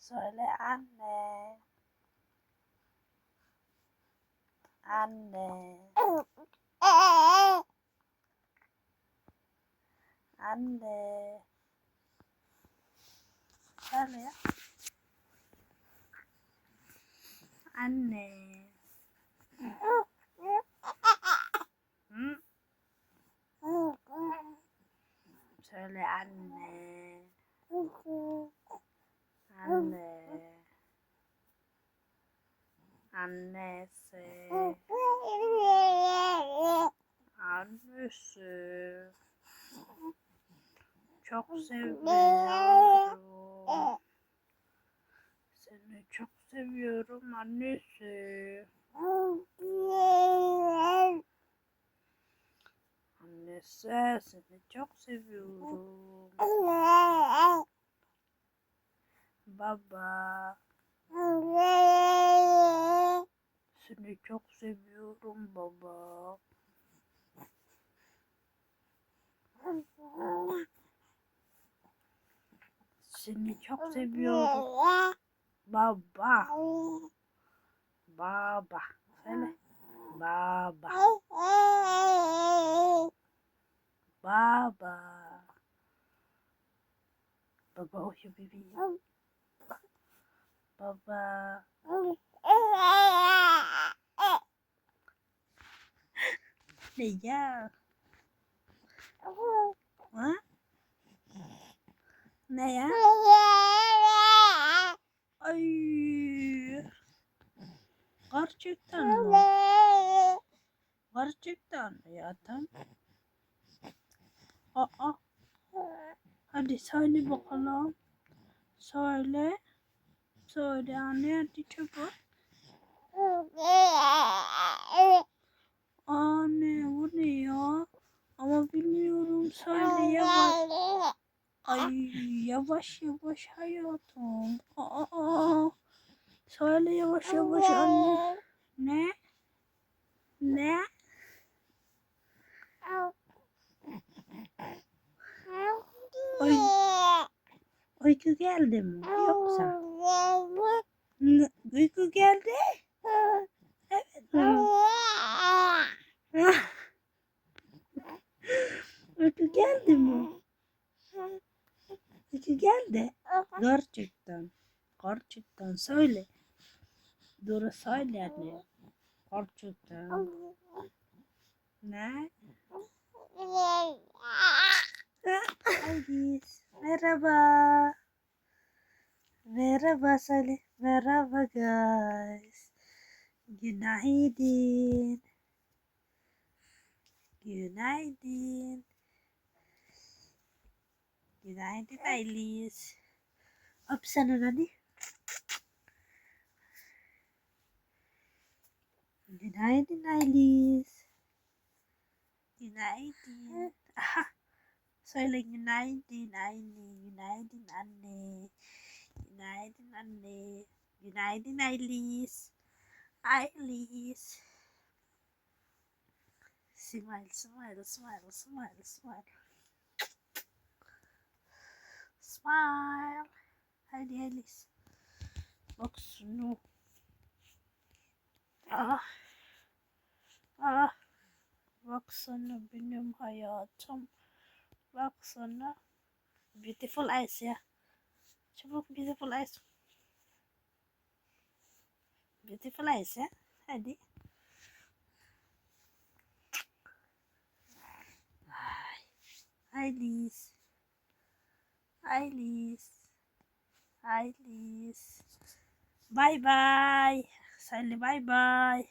Söyle anne. Anne. Anne. Söyle ya. Anne. Hı? Söyle anne. Anne. Annesi. Annesi. Çok seviyorum. Seni çok seviyorum annesi. Annesi seni çok seviyorum. Baba. Seni çok seviyorum baba. Seni çok seviyorum. Baba. Baba. Söyle. Baba. Baba. Baba uyu bebeğim. Baba. Ne ya? Ha? Ne ya? Ay. Gerçekten mi? Gerçekten mi hayatım? Aa. Hadi söyle bakalım. Söyle. Söyle anne hadi çabuk. Anne bu ne ya? Ama bilmiyorum söyle yavaş. Ay yavaş yavaş hayatım. Aa. Söyle yavaş yavaş anne. Ne? Ne? Ay, uyku geldi mi yoksa? Uyku geldi? Evet mi? Uyku geldi mi? Uyku geldi. Gerçekten. Gerçekten söyle. Doğru söyle anne. Gerçekten. Ne? Alice. Merhaba. Merhaba söyle. Merhaba guys. Günaydın. Günaydın. Günaydın Alice. Öp sana hadi. Günaydın Alice. Günaydın. Aha. Söyle günaydın anne. Günaydın anne. Günaydın anne. Günaydın Alice. Alice. Smile, smile, smile, smile, smile. Smile. Hadi Alice. Bak şunu. Ah. Ah. Baksana benim hayatım. Baksana. Beautiful eyes ya. Çabuk beautiful eyes. Beautiful eyes ya. Hadi. Alice. Alice. Alice. Bye bye. Söyle bye bye.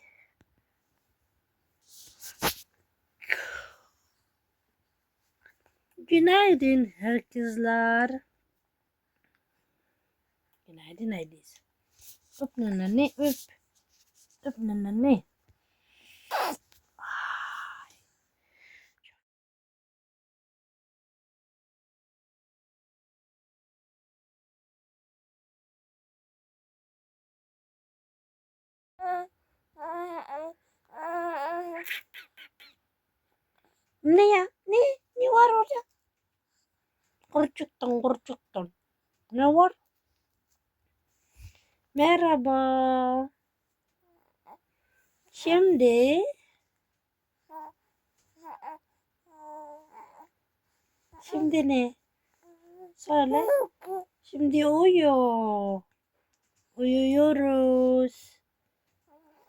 Günaydın herkesler. Günaydın Alice. Öp nanne öp. Öp nanne. Ne ya? Ne? Ne var orada? Gerçekten gerçekten. Ne var? Merhaba. Şimdi şimdi ne? Söyle. Şimdi uyuyoruz.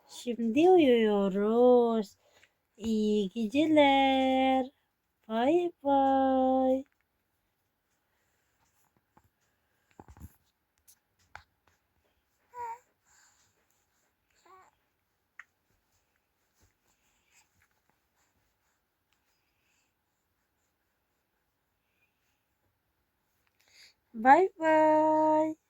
Şimdi uyuyoruz. İyi geceler. Bye bye. Bye bye.